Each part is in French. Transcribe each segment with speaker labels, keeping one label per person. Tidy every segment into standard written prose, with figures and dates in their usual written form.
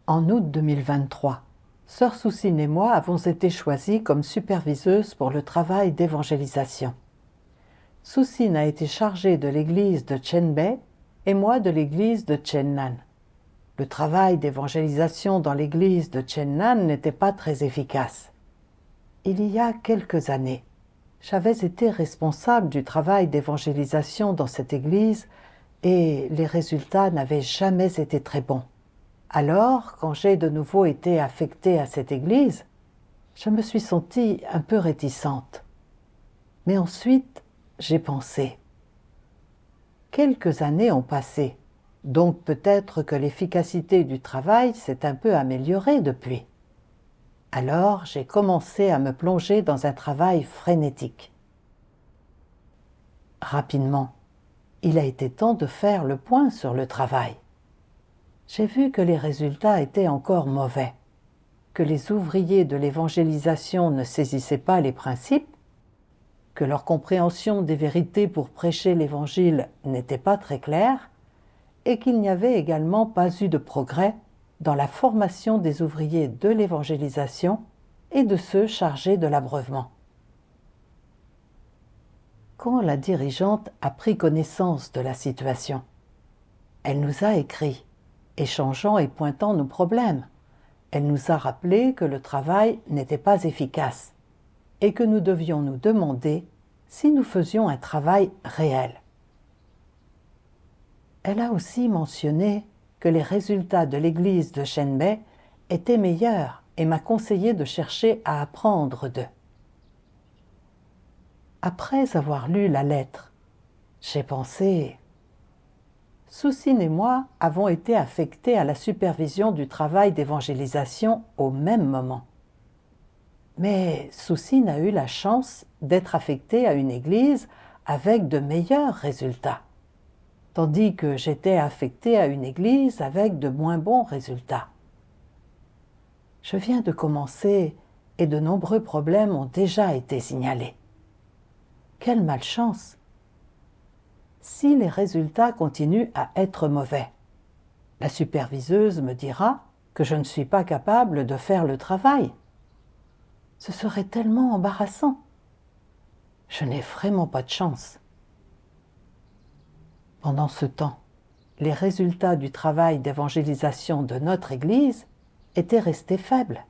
Speaker 1: En août 2023, Sœur Soucine et moi avons été choisies comme superviseuses pour le travail d'évangélisation. Soucine a été chargée de l'église de Chenbei et moi de l'église de Chennan. Le travail d'évangélisation dans l'église de Chennan n'était pas très efficace. Il y a quelques années, j'avais été responsable du travail d'évangélisation dans cette église et les résultats n'avaient jamais été très bons. Alors, quand j'ai de nouveau été affectée à cette église, je me suis sentie un peu réticente. Mais ensuite, j'ai pensé. Quelques années ont passé, donc peut-être que l'efficacité du travail s'est un peu améliorée depuis. Alors, j'ai commencé à me plonger dans un travail frénétique. Rapidement, il a été temps de faire le point sur le travail. J'ai vu que les résultats étaient encore mauvais, que les ouvriers de l'évangélisation ne saisissaient pas les principes, que leur compréhension des vérités pour prêcher l'évangile n'était pas très claire, et qu'il n'y avait également pas eu de progrès dans la formation des ouvriers de l'évangélisation et de ceux chargés de l'abreuvement. Quand la dirigeante a pris connaissance de la situation, elle nous a écrit, échangeant et pointant nos problèmes. Elle nous a rappelé que le travail n'était pas efficace et que nous devions nous demander si nous faisions un travail réel. Elle a aussi mentionné que les résultats de l'église de Chenbei étaient meilleurs et m'a conseillé de chercher à apprendre d'eux. Après avoir lu la lettre, j'ai pensé... Soucine et moi avons été affectés à la supervision du travail d'évangélisation au même moment. Mais Soucine a eu la chance d'être affectée à une église avec de meilleurs résultats, tandis que j'étais affectée à une église avec de moins bons résultats. Je viens de commencer et de nombreux problèmes ont déjà été signalés. Quelle malchance! Si les résultats continuent à être mauvais, la superviseuse me dira que je ne suis pas capable de faire le travail. Ce serait tellement embarrassant. Je n'ai vraiment pas de chance. Pendant ce temps, les résultats du travail d'évangélisation de notre Église étaient restés faibles,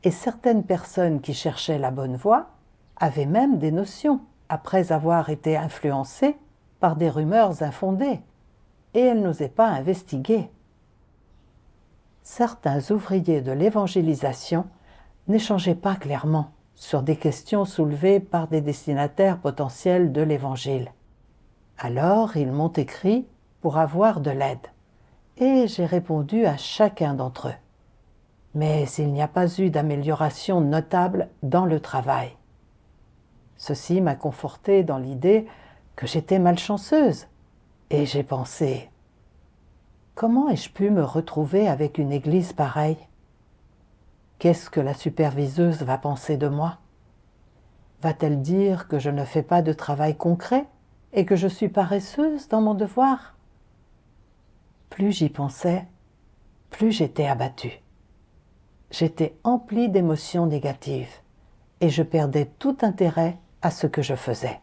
Speaker 1: et certaines personnes qui cherchaient la bonne voie avaient même des notions après avoir été influencées par des rumeurs infondées, et elles n'osaient pas investiguer. Certains ouvriers de l'évangélisation n'échangeaient pas clairement sur des questions soulevées par des destinataires potentiels de l'Évangile. Alors ils m'ont écrit pour avoir de l'aide, et j'ai répondu à chacun d'entre eux. Mais il n'y a pas eu d'amélioration notable dans le travail. Ceci m'a confortée dans l'idée que j'étais malchanceuse, et j'ai pensé, comment ai-je pu me retrouver avec une église pareille? Qu'est-ce que la superviseuse va penser de moi? Va-t-elle dire que je ne fais pas de travail concret et que je suis paresseuse dans mon devoir? Plus j'y pensais, plus j'étais abattue. J'étais emplie d'émotions négatives et je perdais tout intérêt à ce que je faisais.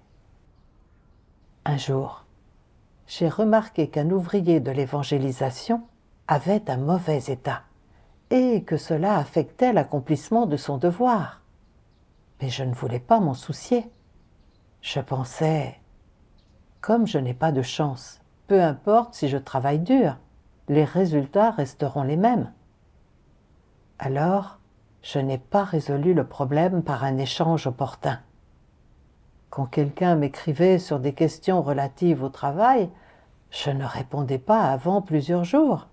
Speaker 1: Un jour, j'ai remarqué qu'un ouvrier de l'évangélisation avait un mauvais état et que cela affectait l'accomplissement de son devoir. Mais je ne voulais pas m'en soucier. Je pensais, comme je n'ai pas de chance, peu importe si je travaille dur, les résultats resteront les mêmes. Alors, je n'ai pas résolu le problème par un échange opportun. Quand quelqu'un m'écrivait sur des questions relatives au travail, je ne répondais pas avant plusieurs jours,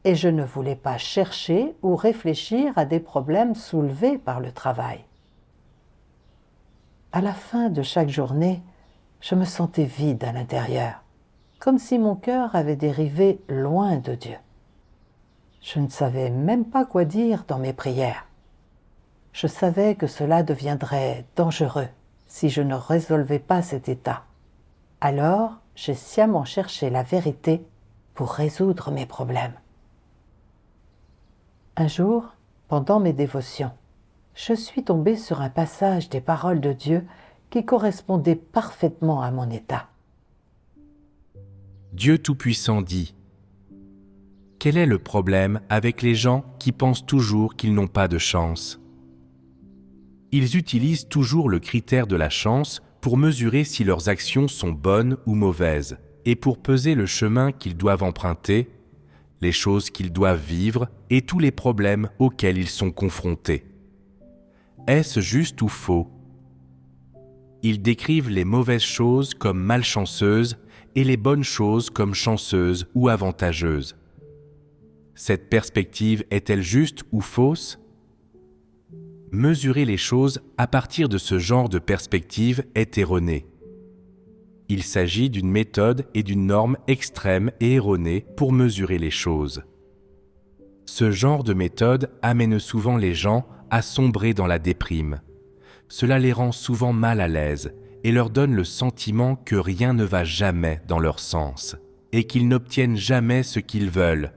Speaker 1: et je ne voulais pas chercher ou réfléchir à des problèmes soulevés par le travail. À la fin de chaque journée, je me sentais vide à l'intérieur, comme si mon cœur avait dérivé loin de Dieu. Je ne savais même pas quoi dire dans mes prières. Je savais que cela deviendrait dangereux si je ne résolvais pas cet état. Alors, j'ai sciemment cherché la vérité pour résoudre mes problèmes. Un jour, pendant mes dévotions, je suis tombée sur un passage des paroles de Dieu qui correspondait parfaitement à mon état.
Speaker 2: Dieu Tout-Puissant dit : quel est le problème avec les gens qui pensent toujours qu'ils n'ont pas de chance ? Ils utilisent toujours le critère de la chance pour mesurer si leurs actions sont bonnes ou mauvaises, et pour peser le chemin qu'ils doivent emprunter, les choses qu'ils doivent vivre et tous les problèmes auxquels ils sont confrontés. Est-ce juste ou faux ? Ils décrivent les mauvaises choses comme malchanceuses et les bonnes choses comme chanceuses ou avantageuses. Cette perspective est-elle juste ou fausse ? Mesurer les choses à partir de ce genre de perspective est erroné. Il s'agit d'une méthode et d'une norme extrême et erronée pour mesurer les choses. Ce genre de méthode amène souvent les gens à sombrer dans la déprime. Cela les rend souvent mal à l'aise et leur donne le sentiment que rien ne va jamais dans leur sens et qu'ils n'obtiennent jamais ce qu'ils veulent,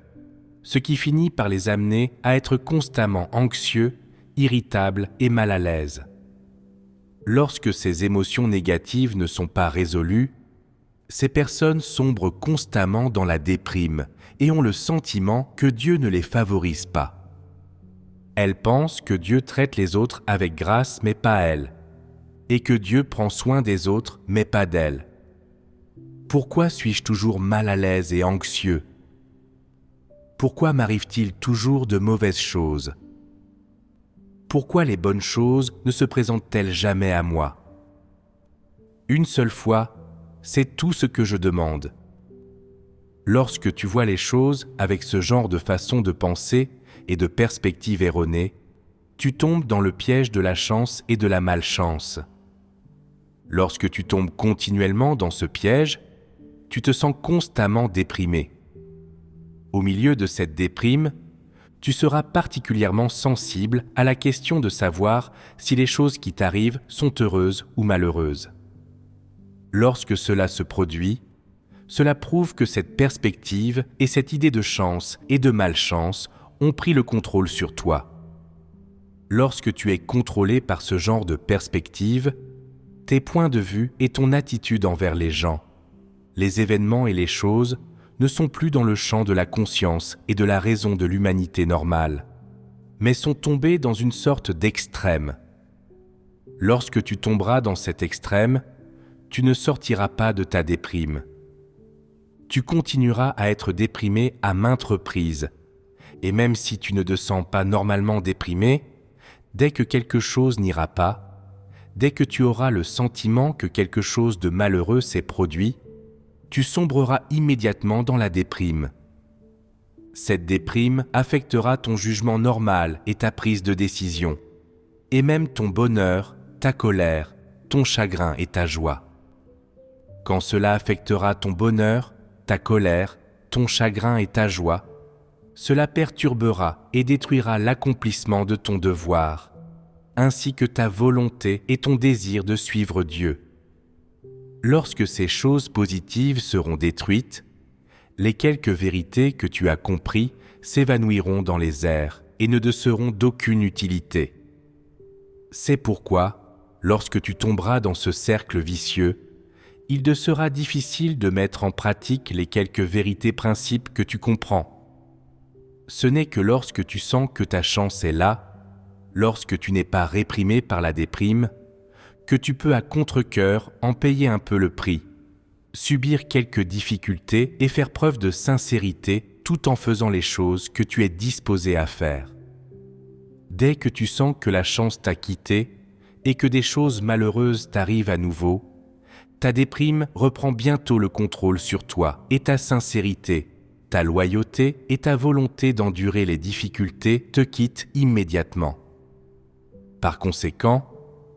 Speaker 2: ce qui finit par les amener à être constamment anxieux, irritables et mal à l'aise. Lorsque ces émotions négatives ne sont pas résolues, ces personnes sombrent constamment dans la déprime et ont le sentiment que Dieu ne les favorise pas. Elles pensent que Dieu traite les autres avec grâce mais pas elles, et que Dieu prend soin des autres mais pas d'elles. Pourquoi suis-je toujours mal à l'aise et anxieux ? Pourquoi m'arrive-t-il toujours de mauvaises choses ? Pourquoi les bonnes choses ne se présentent-elles jamais à moi ? Une seule fois, c'est tout ce que je demande. Lorsque tu vois les choses avec ce genre de façon de penser et de perspective erronée, tu tombes dans le piège de la chance et de la malchance. Lorsque tu tombes continuellement dans ce piège, tu te sens constamment déprimé. Au milieu de cette déprime, tu seras particulièrement sensible à la question de savoir si les choses qui t'arrivent sont heureuses ou malheureuses. Lorsque cela se produit, cela prouve que cette perspective et cette idée de chance et de malchance ont pris le contrôle sur toi. Lorsque tu es contrôlé par ce genre de perspective, tes points de vue et ton attitude envers les gens, les événements et les choses ne sont plus dans le champ de la conscience et de la raison de l'humanité normale, mais sont tombés dans une sorte d'extrême. Lorsque tu tomberas dans cet extrême, tu ne sortiras pas de ta déprime. Tu continueras à être déprimé à maintes reprises, et même si tu ne te sens pas normalement déprimé, dès que quelque chose n'ira pas, dès que tu auras le sentiment que quelque chose de malheureux s'est produit, tu sombreras immédiatement dans la déprime. Cette déprime affectera ton jugement normal et ta prise de décision, et même ton bonheur, ta colère, ton chagrin et ta joie. Quand cela affectera ton bonheur, ta colère, ton chagrin et ta joie, cela perturbera et détruira l'accomplissement de ton devoir, ainsi que ta volonté et ton désir de suivre Dieu. Lorsque ces choses positives seront détruites, les quelques vérités que tu as comprises s'évanouiront dans les airs et ne te seront d'aucune utilité. C'est pourquoi, lorsque tu tomberas dans ce cercle vicieux, il te sera difficile de mettre en pratique les quelques vérités principes que tu comprends. Ce n'est que lorsque tu sens que ta chance est là, lorsque tu n'es pas réprimé par la déprime, que tu peux à contre-cœur en payer un peu le prix, subir quelques difficultés et faire preuve de sincérité tout en faisant les choses que tu es disposé à faire. Dès que tu sens que la chance t'a quitté et que des choses malheureuses t'arrivent à nouveau, ta déprime reprend bientôt le contrôle sur toi et ta sincérité, ta loyauté et ta volonté d'endurer les difficultés te quittent immédiatement. Par conséquent,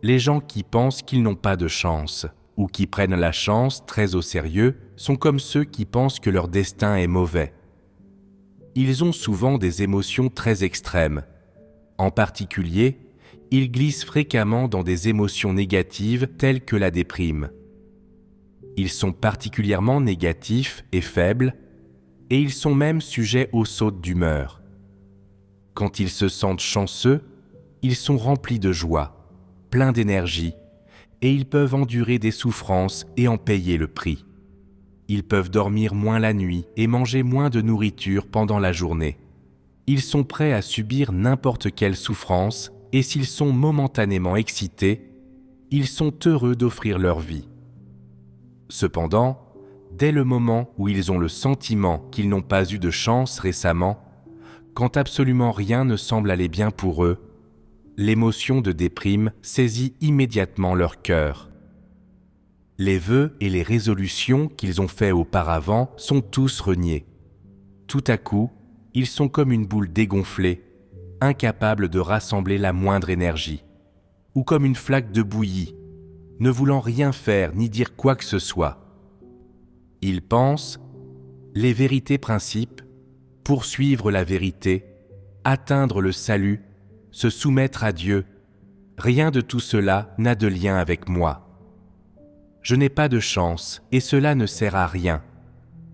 Speaker 2: les gens qui pensent qu'ils n'ont pas de chance ou qui prennent la chance très au sérieux sont comme ceux qui pensent que leur destin est mauvais. Ils ont souvent des émotions très extrêmes. En particulier, ils glissent fréquemment dans des émotions négatives telles que la déprime. Ils sont particulièrement négatifs et faibles, et ils sont même sujets aux sautes d'humeur. Quand ils se sentent chanceux, ils sont remplis de joie, pleins d'énergie, et ils peuvent endurer des souffrances et en payer le prix. Ils peuvent dormir moins la nuit et manger moins de nourriture pendant la journée. Ils sont prêts à subir n'importe quelle souffrance et s'ils sont momentanément excités, ils sont heureux d'offrir leur vie. Cependant, dès le moment où ils ont le sentiment qu'ils n'ont pas eu de chance récemment, quand absolument rien ne semble aller bien pour eux, l'émotion de déprime saisit immédiatement leur cœur. Les vœux et les résolutions qu'ils ont faits auparavant sont tous reniés. Tout à coup, ils sont comme une boule dégonflée, incapables de rassembler la moindre énergie, ou comme une flaque de bouillie, ne voulant rien faire ni dire quoi que ce soit. Ils pensent les vérités principes, poursuivre la vérité, atteindre le salut, se soumettre à Dieu. Rien de tout cela n'a de lien avec moi. Je n'ai pas de chance et cela ne sert à rien.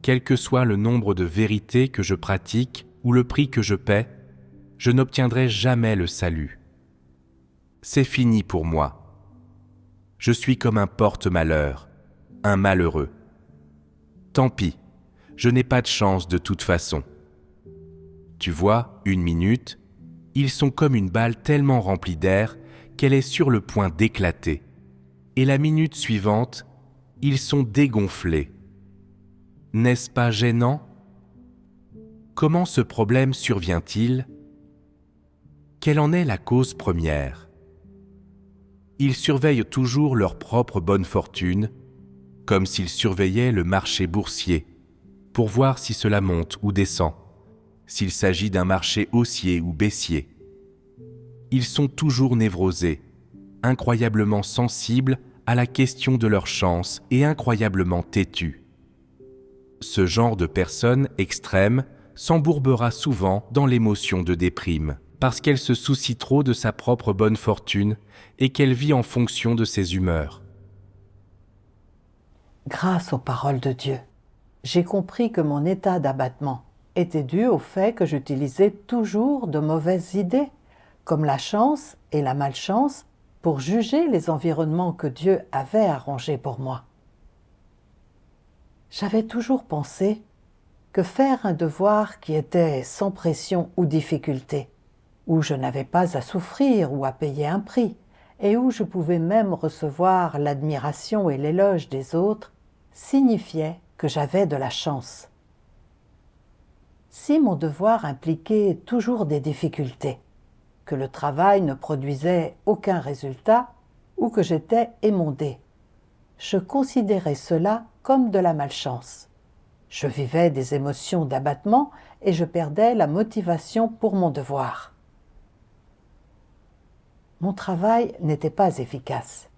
Speaker 2: Quel que soit le nombre de vérités que je pratique ou le prix que je paie, je n'obtiendrai jamais le salut. C'est fini pour moi. Je suis comme un porte-malheur, un malheureux. Tant pis, je n'ai pas de chance de toute façon. Tu vois, 1 minute, ils sont comme une balle tellement remplie d'air qu'elle est sur le point d'éclater. Et la minute suivante, ils sont dégonflés. N'est-ce pas gênant? Comment ce problème survient-il? Quelle en est la cause première? Ils surveillent toujours leur propre bonne fortune, comme s'ils surveillaient le marché boursier, pour voir si cela monte ou descend, s'il s'agit d'un marché haussier ou baissier. Ils sont toujours névrosés, incroyablement sensibles à la question de leur chance et incroyablement têtus. Ce genre de personne extrême s'embourbera souvent dans l'émotion de déprime, parce qu'elle se soucie trop de sa propre bonne fortune et qu'elle vit en fonction de ses humeurs.
Speaker 1: Grâce aux paroles de Dieu, j'ai compris que mon état d'abattement était dû au fait que j'utilisais toujours de mauvaises idées, comme la chance et la malchance, pour juger les environnements que Dieu avait arrangés pour moi. J'avais toujours pensé que faire un devoir qui était sans pression ou difficulté, où je n'avais pas à souffrir ou à payer un prix, et où je pouvais même recevoir l'admiration et l'éloge des autres, signifiait que j'avais de la chance. Si mon devoir impliquait toujours des difficultés, que le travail ne produisait aucun résultat ou que j'étais émondé, je considérais cela comme de la malchance. Je vivais des émotions d'abattement et je perdais la motivation pour mon devoir. Mon travail n'était pas efficace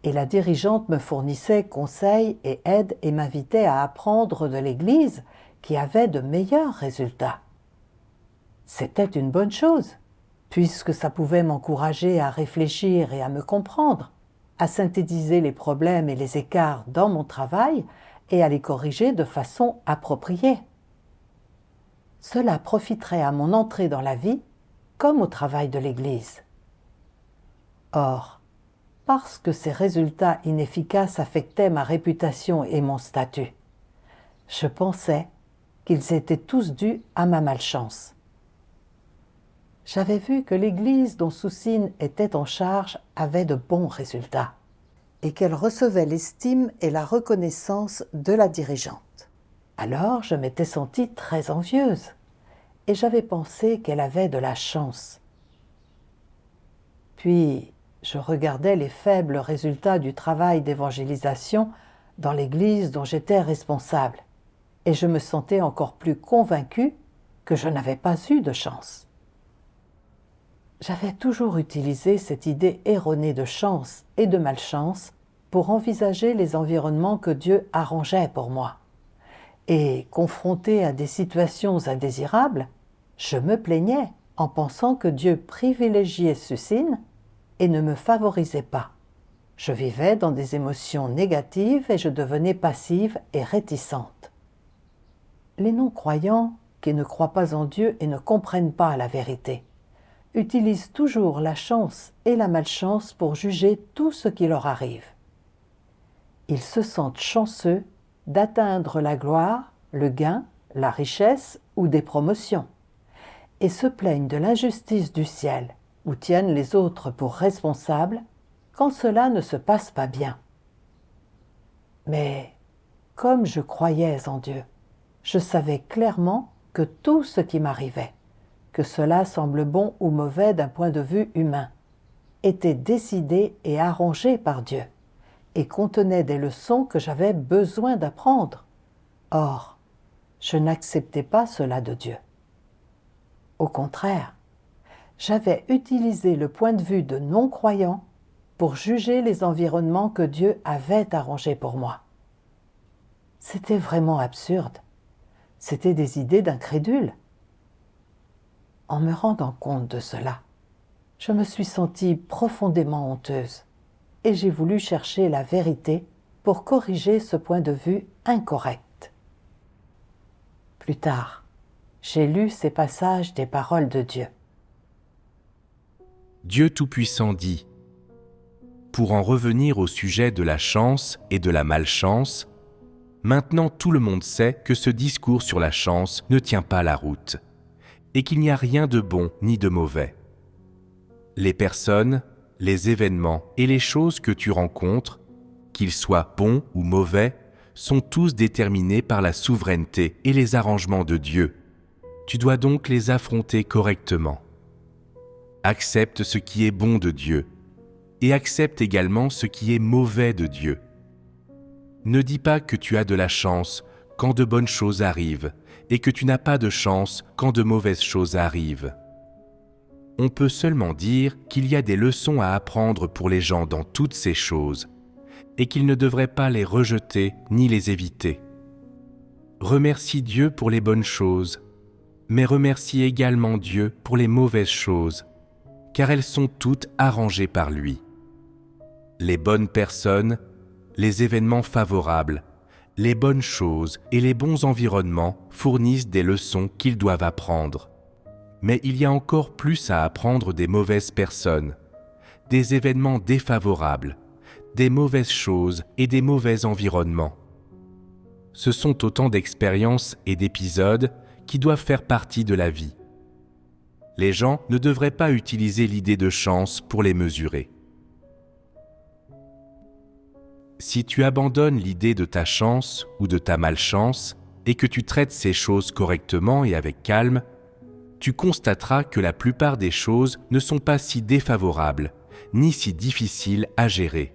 Speaker 1: et la dirigeante me fournissait conseils et aides et m'invitait à apprendre de l'Église qui avait de meilleurs résultats. C'était une bonne chose, puisque ça pouvait m'encourager à réfléchir et à me comprendre, à synthétiser les problèmes et les écarts dans mon travail et à les corriger de façon appropriée. Cela profiterait à mon entrée dans la vie comme au travail de l'Église. Or, parce que ces résultats inefficaces affectaient ma réputation et mon statut, je pensais qu'ils étaient tous dus à ma malchance. J'avais vu que l'Église dont Soussine était en charge avait de bons résultats et qu'elle recevait l'estime et la reconnaissance de la dirigeante. Alors je m'étais sentie très envieuse et j'avais pensé qu'elle avait de la chance. Puis je regardais les faibles résultats du travail d'évangélisation dans l'Église dont j'étais responsable et je me sentais encore plus convaincue que je n'avais pas eu de chance. J'avais toujours utilisé cette idée erronée de chance et de malchance pour envisager les environnements que Dieu arrangeait pour moi. Et confrontée à des situations indésirables, je me plaignais en pensant que Dieu privilégiait Sussine et ne me favorisait pas. Je vivais dans des émotions négatives et je devenais passive et réticente. Les non-croyants qui ne croient pas en Dieu et ne comprennent pas la vérité, utilisent toujours la chance et la malchance pour juger tout ce qui leur arrive. Ils se sentent chanceux d'atteindre la gloire, le gain, la richesse ou des promotions, et se plaignent de l'injustice du ciel, ou tiennent les autres pour responsables quand cela ne se passe pas bien. Mais comme je croyais en Dieu, je savais clairement que tout ce qui m'arrivait, que cela semble bon ou mauvais d'un point de vue humain, était décidé et arrangé par Dieu, et contenait des leçons que j'avais besoin d'apprendre. Or, je n'acceptais pas cela de Dieu. Au contraire, j'avais utilisé le point de vue de non-croyant pour juger les environnements que Dieu avait arrangés pour moi. C'était vraiment absurde. C'était des idées d'incrédules. En me rendant compte de cela, je me suis sentie profondément honteuse et j'ai voulu chercher la vérité pour corriger ce point de vue incorrect. Plus tard, j'ai lu ces passages des paroles de Dieu.
Speaker 2: Dieu Tout-Puissant dit, pour en revenir au sujet de la chance et de la malchance, maintenant tout le monde sait que ce discours sur la chance ne tient pas la route et qu'il n'y a rien de bon ni de mauvais. Les personnes, les événements et les choses que tu rencontres, qu'ils soient bons ou mauvais, sont tous déterminés par la souveraineté et les arrangements de Dieu. Tu dois donc les affronter correctement. Accepte ce qui est bon de Dieu et accepte également ce qui est mauvais de Dieu. Ne dis pas que tu as de la chance quand de bonnes choses arrivent et que tu n'as pas de chance quand de mauvaises choses arrivent. On peut seulement dire qu'il y a des leçons à apprendre pour les gens dans toutes ces choses et qu'ils ne devraient pas les rejeter ni les éviter. Remercie Dieu pour les bonnes choses, mais remercie également Dieu pour les mauvaises choses, car elles sont toutes arrangées par lui. Les bonnes personnes, les événements favorables, les bonnes choses et les bons environnements fournissent des leçons qu'ils doivent apprendre. Mais il y a encore plus à apprendre des mauvaises personnes, des événements défavorables, des mauvaises choses et des mauvais environnements. Ce sont autant d'expériences et d'épisodes qui doivent faire partie de la vie. Les gens ne devraient pas utiliser l'idée de chance pour les mesurer. Si tu abandonnes l'idée de ta chance ou de ta malchance et que tu traites ces choses correctement et avec calme, tu constateras que la plupart des choses ne sont pas si défavorables, ni si difficiles à gérer.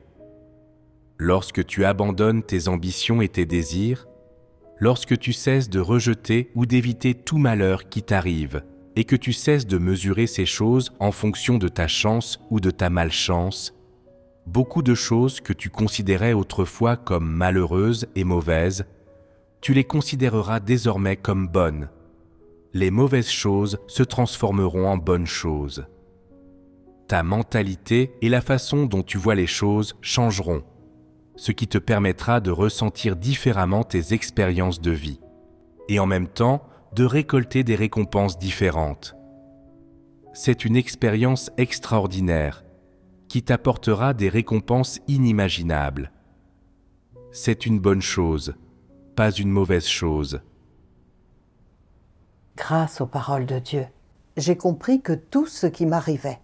Speaker 2: Lorsque tu abandonnes tes ambitions et tes désirs, lorsque tu cesses de rejeter ou d'éviter tout malheur qui t'arrive, et que tu cesses de mesurer ces choses en fonction de ta chance ou de ta malchance, beaucoup de choses que tu considérais autrefois comme malheureuses et mauvaises, tu les considéreras désormais comme bonnes. Les mauvaises choses se transformeront en bonnes choses. Ta mentalité et la façon dont tu vois les choses changeront, ce qui te permettra de ressentir différemment tes expériences de vie, et en même temps de récolter des récompenses différentes. C'est une expérience extraordinaire qui t'apportera des récompenses inimaginables. C'est une bonne chose, pas une mauvaise chose.
Speaker 1: Grâce aux paroles de Dieu, j'ai compris que tout ce qui m'arrivait,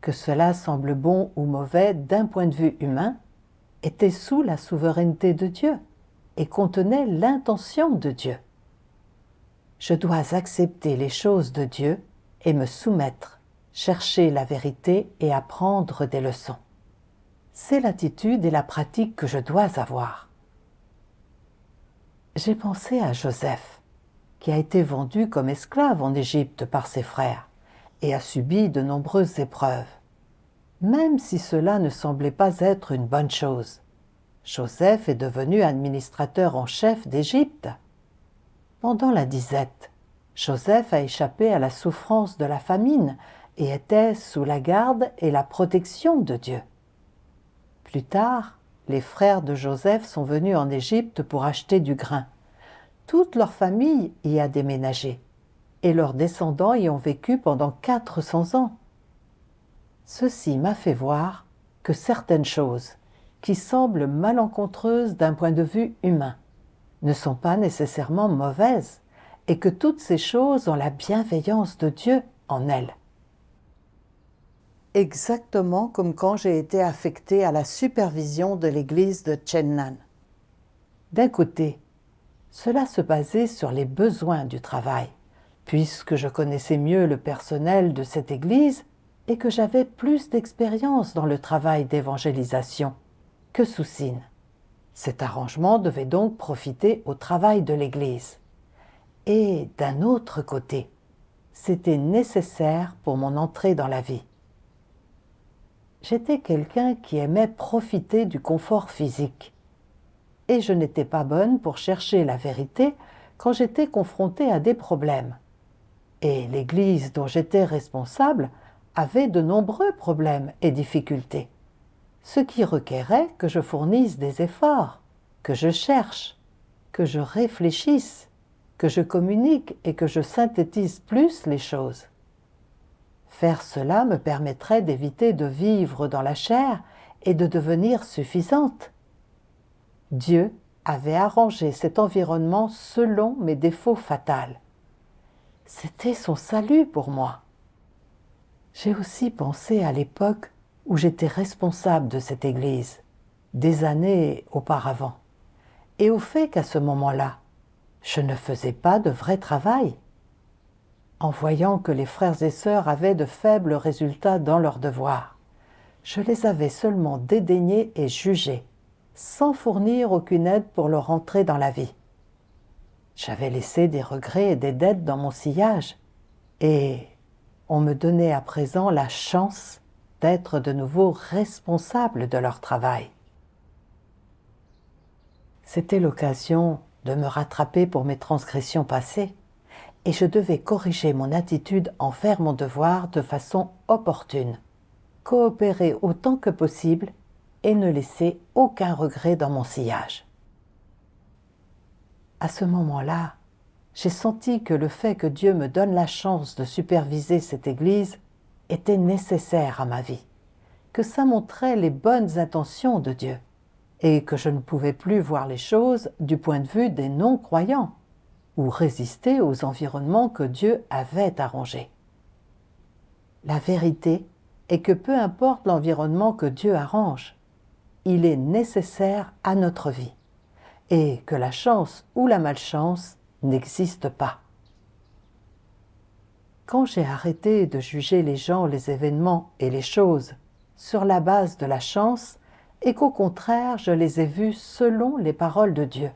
Speaker 1: que cela semble bon ou mauvais d'un point de vue humain, était sous la souveraineté de Dieu et contenait l'intention de Dieu. Je dois accepter les choses de Dieu et me soumettre, chercher la vérité et apprendre des leçons. C'est l'attitude et la pratique que je dois avoir. J'ai pensé à Joseph, qui a été vendu comme esclave en Égypte par ses frères et a subi de nombreuses épreuves. Même si cela ne semblait pas être une bonne chose, Joseph est devenu administrateur en chef d'Égypte. Pendant la disette, Joseph a échappé à la souffrance de la famine et était sous la garde et la protection de Dieu. Plus tard, les frères de Joseph sont venus en Égypte pour acheter du grain. Toute leur famille y a déménagé et leurs descendants y ont vécu pendant 400 ans. Ceci m'a fait voir que certaines choses, qui semblent malencontreuses d'un point de vue humain, ne sont pas nécessairement mauvaises, et que toutes ces choses ont la bienveillance de Dieu en elles. Exactement comme quand j'ai été affectée à la supervision de l'église de Chennai. D'un côté, cela se basait sur les besoins du travail, puisque je connaissais mieux le personnel de cette église et que j'avais plus d'expérience dans le travail d'évangélisation que Soussine. Cet arrangement devait donc profiter au travail de l'église. Et d'un autre côté, c'était nécessaire pour mon entrée dans la vie. J'étais quelqu'un qui aimait profiter du confort physique. Et je n'étais pas bonne pour chercher la vérité quand j'étais confrontée à des problèmes. Et l'Église dont j'étais responsable avait de nombreux problèmes et difficultés, ce qui requérait que je fournisse des efforts, que je cherche, que je réfléchisse, que je communique et que je synthétise plus les choses. Faire cela me permettrait d'éviter de vivre dans la chair et de devenir suffisante. Dieu avait arrangé cet environnement selon mes défauts fatals. C'était son salut pour moi. J'ai aussi pensé à l'époque où j'étais responsable de cette église, des années auparavant, et au fait qu'à ce moment-là, je ne faisais pas de vrai travail. En voyant que les frères et sœurs avaient de faibles résultats dans leurs devoirs, je les avais seulement dédaignés et jugés, sans fournir aucune aide pour leur entrée dans la vie. J'avais laissé des regrets et des dettes dans mon sillage, et on me donnait à présent la chance d'être de nouveau responsable de leur travail. C'était l'occasion de me rattraper pour mes transgressions passées, et je devais corriger mon attitude envers mon devoir de façon opportune, coopérer autant que possible et ne laisser aucun regret dans mon sillage. À ce moment-là, j'ai senti que le fait que Dieu me donne la chance de superviser cette église était nécessaire à ma vie, que ça montrait les bonnes intentions de Dieu, et que je ne pouvais plus voir les choses du point de vue des non-croyants, ou résister aux environnements que Dieu avait arrangés. La vérité est que peu importe l'environnement que Dieu arrange, il est nécessaire à notre vie, et que la chance ou la malchance n'existe pas. Quand j'ai arrêté de juger les gens, les événements et les choses sur la base de la chance, et qu'au contraire je les ai vus selon les paroles de Dieu,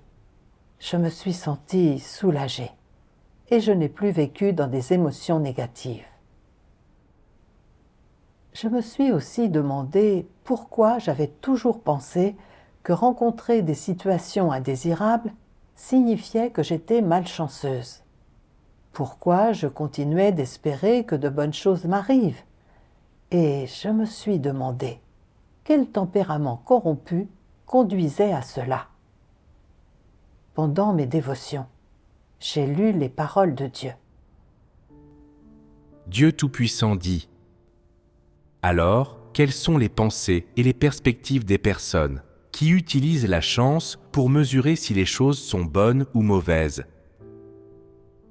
Speaker 1: je me suis sentie soulagée, et je n'ai plus vécu dans des émotions négatives. Je me suis aussi demandé pourquoi j'avais toujours pensé que rencontrer des situations indésirables signifiait que j'étais malchanceuse. Pourquoi je continuais d'espérer que de bonnes choses m'arrivent? Et je me suis demandé quel tempérament corrompu conduisait à cela. Pendant mes dévotions, j'ai lu les paroles de Dieu.
Speaker 2: Dieu Tout-Puissant dit : alors, quelles sont les pensées et les perspectives des personnes qui utilisent la chance pour mesurer si les choses sont bonnes ou mauvaises?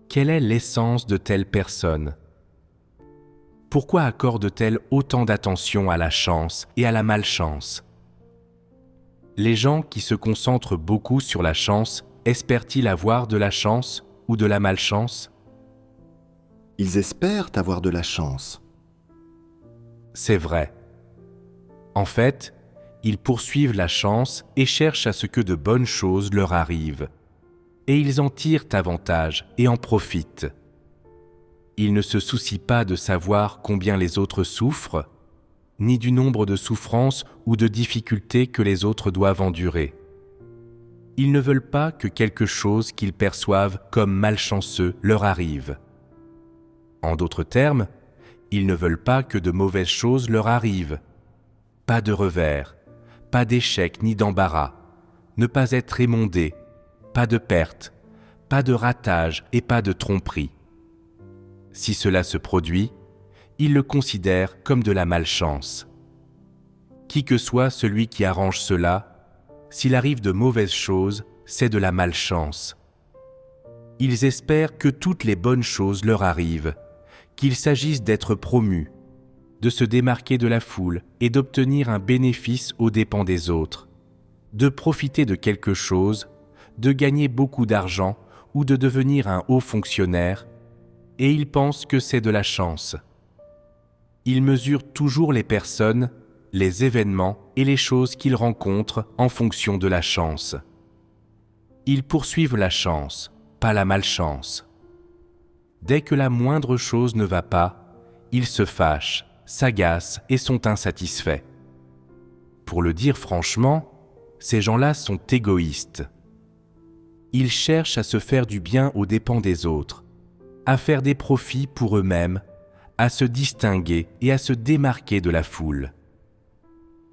Speaker 2: Quelle est l'essence de telles personnes? Pourquoi accordent-elles autant d'attention à la chance et à la malchance? Les gens qui se concentrent beaucoup sur la chance espèrent-ils avoir de la chance ou de la malchance?
Speaker 3: Ils espèrent avoir de la chance.
Speaker 2: C'est vrai. En fait, ils poursuivent la chance et cherchent à ce que de bonnes choses leur arrivent. Et ils en tirent avantage et en profitent. Ils ne se soucient pas de savoir combien les autres souffrent, ni du nombre de souffrances ou de difficultés que les autres doivent endurer. Ils ne veulent pas que quelque chose qu'ils perçoivent comme malchanceux leur arrive. En d'autres termes, ils ne veulent pas que de mauvaises choses leur arrivent. Pas de revers, pas d'échec ni d'embarras, ne pas être émondé, pas de perte, pas de ratage et pas de tromperie. Si cela se produit, il le considère comme de la malchance. Qui que soit celui qui arrange cela, s'il arrive de mauvaises choses, c'est de la malchance. Ils espèrent que toutes les bonnes choses leur arrivent, qu'il s'agisse d'être promus, de se démarquer de la foule et d'obtenir un bénéfice aux dépens des autres, de profiter de quelque chose, de gagner beaucoup d'argent ou de devenir un haut fonctionnaire, et ils pensent que c'est de la chance. Ils mesurent toujours les personnes, les événements et les choses qu'ils rencontrent en fonction de la chance. Ils poursuivent la chance, pas la malchance. Dès que la moindre chose ne va pas, ils se fâchent, s'agacent et sont insatisfaits. Pour le dire franchement, ces gens-là sont égoïstes. Ils cherchent à se faire du bien aux dépens des autres, à faire des profits pour eux-mêmes, à se distinguer et à se démarquer de la foule.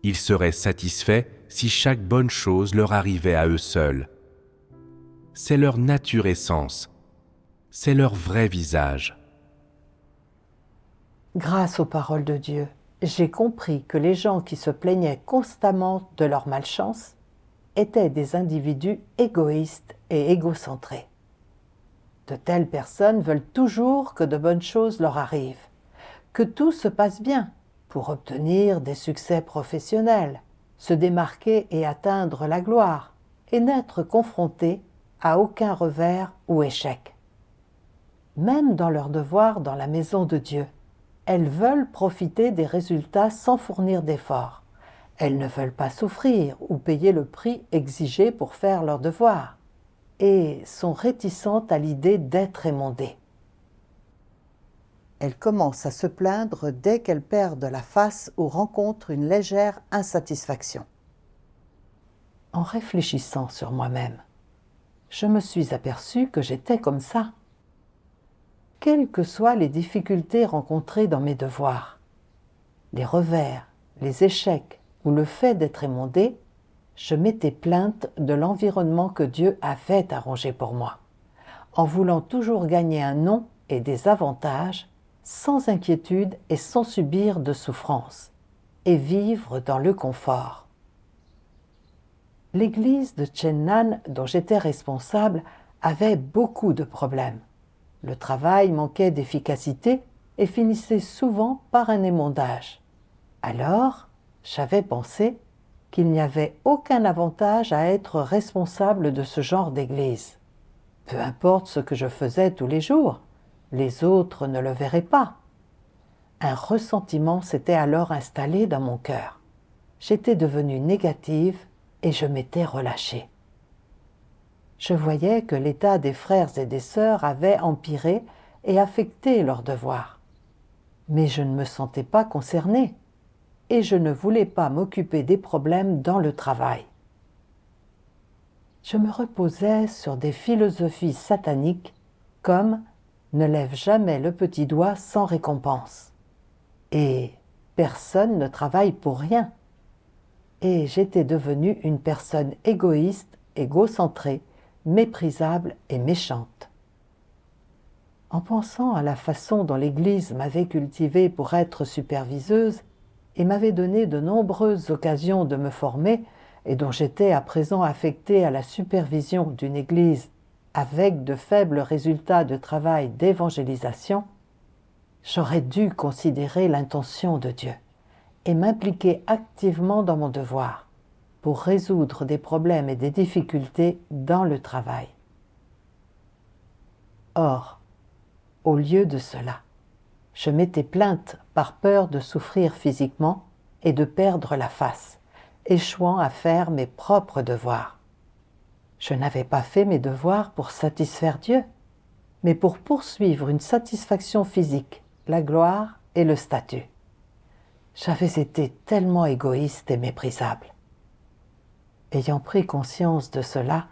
Speaker 2: Ils seraient satisfaits si chaque bonne chose leur arrivait à eux seuls. C'est leur nature essence, c'est leur vrai visage.
Speaker 1: Grâce aux paroles de Dieu, j'ai compris que les gens qui se plaignaient constamment de leur malchance étaient des individus égoïstes et égocentrés. De telles personnes veulent toujours que de bonnes choses leur arrivent, que tout se passe bien pour obtenir des succès professionnels, se démarquer et atteindre la gloire, et n'être confrontés à aucun revers ou échec. Même dans leur devoir dans la maison de Dieu, elles veulent profiter des résultats sans fournir d'efforts. Elles ne veulent pas souffrir ou payer le prix exigé pour faire leur devoir, et sont réticentes à l'idée d'être émondées. Elles commencent à se plaindre dès qu'elles perdent la face ou rencontrent une légère insatisfaction. En réfléchissant sur moi-même, je me suis aperçue que j'étais comme ça. Quelles que soient les difficultés rencontrées dans mes devoirs, les revers, les échecs ou le fait d'être émondée, je m'étais plainte de l'environnement que Dieu avait arrangé pour moi, en voulant toujours gagner un nom et des avantages, sans inquiétude et sans subir de souffrance, et vivre dans le confort. L'église de Chennan, dont j'étais responsable, avait beaucoup de problèmes. Le travail manquait d'efficacité et finissait souvent par un émondage. Alors, j'avais pensé qu'il n'y avait aucun avantage à être responsable de ce genre d'église. Peu importe ce que je faisais tous les jours, les autres ne le verraient pas. Un ressentiment s'était alors installé dans mon cœur. J'étais devenue négative et je m'étais relâchée. Je voyais que l'état des frères et des sœurs avait empiré et affecté leurs devoirs. Mais je ne me sentais pas concernée et je ne voulais pas m'occuper des problèmes dans le travail. Je me reposais sur des philosophies sataniques comme « ne lève jamais le petit doigt sans récompense » et « personne ne travaille pour rien ». Et j'étais devenue une personne égoïste, égocentrée, méprisable et méchante. En pensant à la façon dont l'Église m'avait cultivée pour être superviseuse et m'avait donné de nombreuses occasions de me former et dont j'étais à présent affectée à la supervision d'une Église avec de faibles résultats de travail d'évangélisation, j'aurais dû considérer l'intention de Dieu et m'impliquer activement dans mon devoir pour résoudre des problèmes et des difficultés dans le travail. Or, au lieu de cela, je m'étais plainte par peur de souffrir physiquement et de perdre la face, échouant à faire mes propres devoirs. Je n'avais pas fait mes devoirs pour satisfaire Dieu, mais pour poursuivre une satisfaction physique, la gloire et le statut. J'avais été tellement égoïste et méprisable. Ayant pris conscience de cela,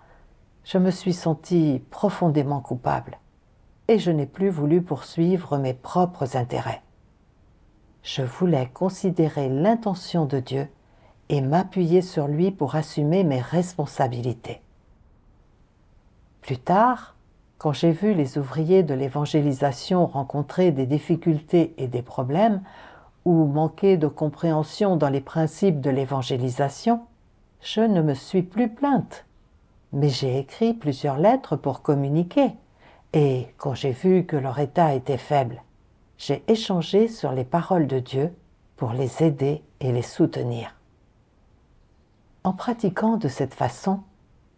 Speaker 1: je me suis sentie profondément coupable et je n'ai plus voulu poursuivre mes propres intérêts. Je voulais considérer l'intention de Dieu et m'appuyer sur lui pour assumer mes responsabilités. Plus tard, Quand j'ai vu les ouvriers de l'évangélisation rencontrer des difficultés et des problèmes, ou manquer de compréhension dans les principes de l'évangélisation, je ne me suis plus plainte. Mais j'ai écrit plusieurs lettres pour communiquer, et quand j'ai vu que leur état était faible, j'ai échangé sur les paroles de Dieu pour les aider et les soutenir. En pratiquant de cette façon,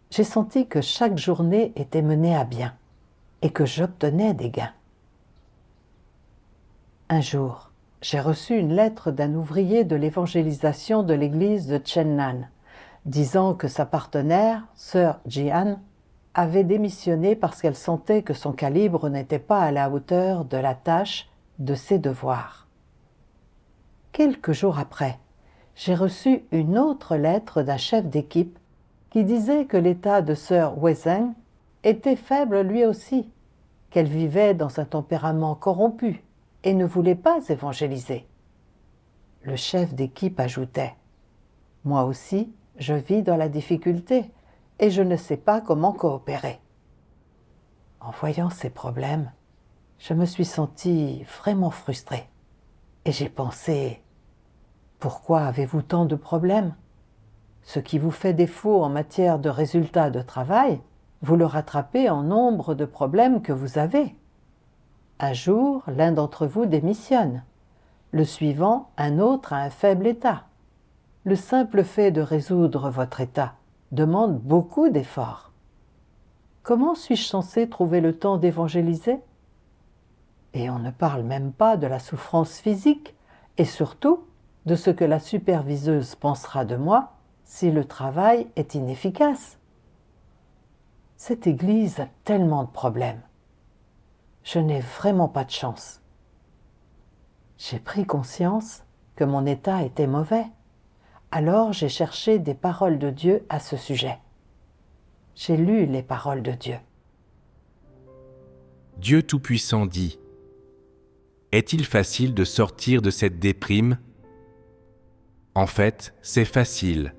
Speaker 1: j'ai senti que chaque journée était menée à bien et que j'obtenais des gains. Un jour, j'ai reçu une lettre d'un ouvrier de l'évangélisation de l'église de Chennan, disant que sa partenaire, sœur Jian, avait démissionné parce qu'elle sentait que son calibre n'était pas à la hauteur de la tâche de ses devoirs. Quelques jours après, j'ai reçu une autre lettre d'un chef d'équipe qui disait que l'état de sœur Weizeng était faible lui aussi, qu'elle vivait dans un tempérament corrompu et ne voulait pas évangéliser. Le chef d'équipe ajoutait « Moi aussi, je vis dans la difficulté et je ne sais pas comment coopérer. » En voyant ces problèmes, je me suis sentie vraiment frustrée et j'ai pensé « Pourquoi avez-vous tant de problèmes ? Ce qui vous fait défaut en matière de résultats de travail, vous le rattrapez en nombre de problèmes que vous avez. Un jour, l'un d'entre vous démissionne. Le suivant, un autre a un faible état. Le simple fait de résoudre votre état demande beaucoup d'efforts. Comment suis-je censé trouver le temps d'évangéliser ? Et on ne parle même pas de la souffrance physique et surtout de ce que la superviseuse pensera de moi si le travail est inefficace. Cette église a tellement de problèmes. Je n'ai vraiment pas de chance. J'ai pris conscience que mon état était mauvais. Alors j'ai cherché des paroles de Dieu à ce sujet. J'ai lu les paroles de Dieu.
Speaker 2: Dieu Tout-Puissant dit : Est-il facile de sortir de cette déprime ? En fait, c'est facile.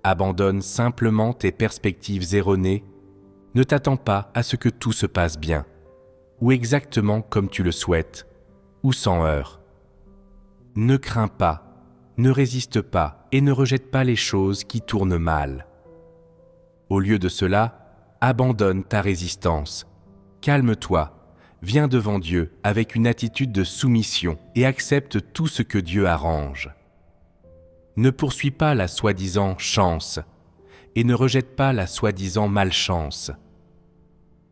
Speaker 2: Abandonne simplement tes perspectives erronées. Ne t'attends pas à ce que tout se passe bien, ou exactement comme tu le souhaites, ou sans heurts. Ne crains pas, ne résiste pas et ne rejette pas les choses qui tournent mal. Au lieu de cela, abandonne ta résistance. Calme-toi, viens devant Dieu avec une attitude de soumission et accepte tout ce que Dieu arrange. Ne poursuis pas la soi-disant chance et ne rejette pas la soi-disant malchance.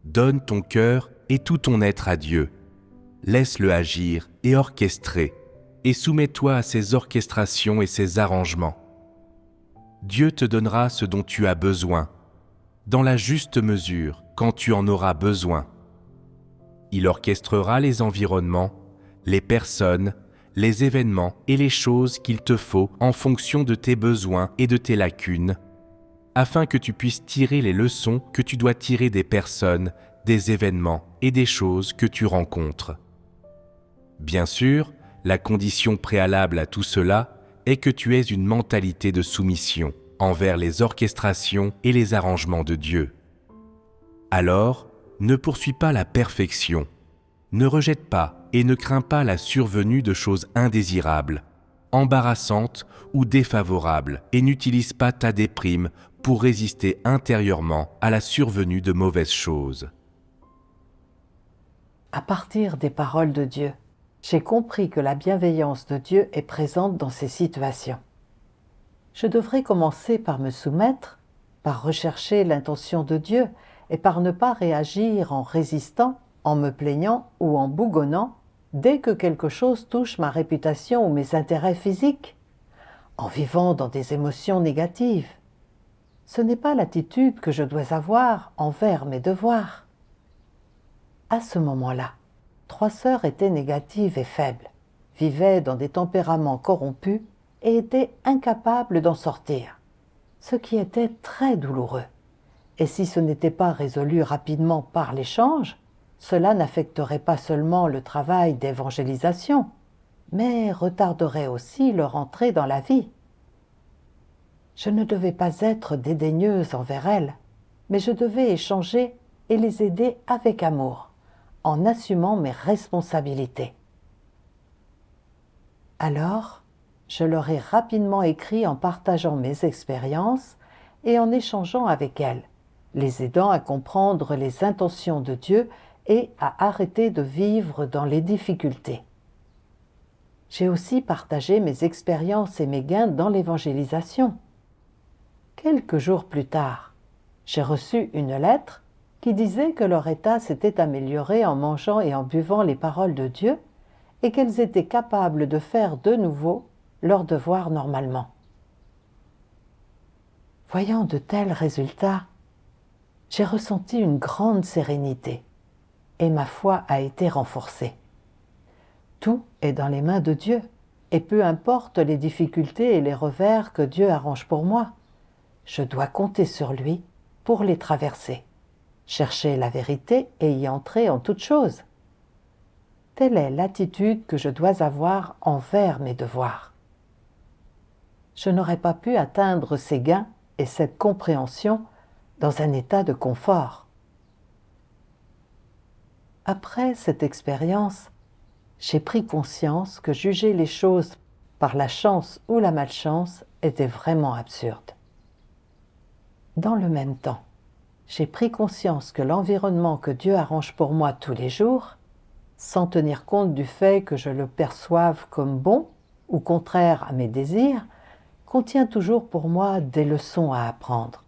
Speaker 2: Donne ton cœur et tout ton être à Dieu. Laisse-le agir et orchestrer et soumets-toi à ses orchestrations et ses arrangements. Dieu te donnera ce dont tu as besoin, dans la juste mesure, quand tu en auras besoin. Il orchestrera les environnements, les personnes, les événements et les choses qu'il te faut en fonction de tes besoins et de tes lacunes, afin que tu puisses tirer les leçons que tu dois tirer des personnes, des événements et des choses que tu rencontres. Bien sûr, la condition préalable à tout cela est que tu aies une mentalité de soumission envers les orchestrations et les arrangements de Dieu. Alors, ne poursuis pas la perfection, ne rejette pas et ne crains pas la survenue de choses indésirables, embarrassantes ou défavorables et n'utilise pas ta déprime pour résister intérieurement à la survenue de mauvaises choses.
Speaker 1: À partir des paroles de Dieu, j'ai compris que la bienveillance de Dieu est présente dans ces situations. Je devrais commencer par me soumettre, par rechercher l'intention de Dieu et par ne pas réagir en résistant, en me plaignant ou en bougonnant dès que quelque chose touche ma réputation ou mes intérêts physiques, en vivant dans des émotions négatives. Ce n'est pas l'attitude que je dois avoir envers mes devoirs. À ce moment-là, 3 sœurs étaient négatives et faibles, vivaient dans des tempéraments corrompus et étaient incapables d'en sortir, ce qui était très douloureux. Et si ce n'était pas résolu rapidement par l'échange, cela n'affecterait pas seulement le travail d'évangélisation, mais retarderait aussi leur entrée dans la vie. Je ne devais pas être dédaigneuse envers elles, mais je devais échanger et les aider avec amour, en assumant mes responsabilités. Alors, je leur ai rapidement écrit en partageant mes expériences et en échangeant avec elles, les aidant à comprendre les intentions de Dieu et à arrêter de vivre dans les difficultés. J'ai aussi partagé mes expériences et mes gains dans l'évangélisation. Quelques jours plus tard, j'ai reçu une lettre qui disait que leur état s'était amélioré en mangeant et en buvant les paroles de Dieu et qu'elles étaient capables de faire de nouveau leurs devoirs normalement. Voyant de tels résultats, j'ai ressenti une grande sérénité et ma foi a été renforcée. Tout est dans les mains de Dieu et peu importe les difficultés et les revers que Dieu arrange pour moi, je dois compter sur lui pour les traverser, chercher la vérité et y entrer en toutes choses. Telle est l'attitude que je dois avoir envers mes devoirs. Je n'aurais pas pu atteindre ces gains et cette compréhension dans un état de confort. Après cette expérience, j'ai pris conscience que juger les choses par la chance ou la malchance était vraiment absurde. Dans le même temps, j'ai pris conscience que l'environnement que Dieu arrange pour moi tous les jours, sans tenir compte du fait que je le perçoive comme bon ou contraire à mes désirs, contient toujours pour moi des leçons à apprendre.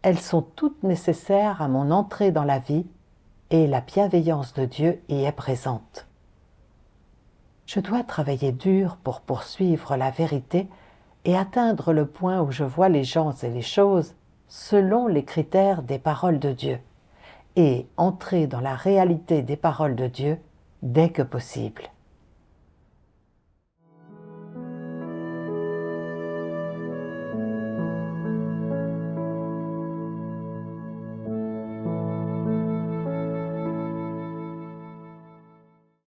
Speaker 1: Elles sont toutes nécessaires à mon entrée dans la vie et la bienveillance de Dieu y est présente. Je dois travailler dur pour poursuivre la vérité et atteindre le point où je vois les gens et les choses selon les critères des paroles de Dieu et entrer dans la réalité des paroles de Dieu dès que possible.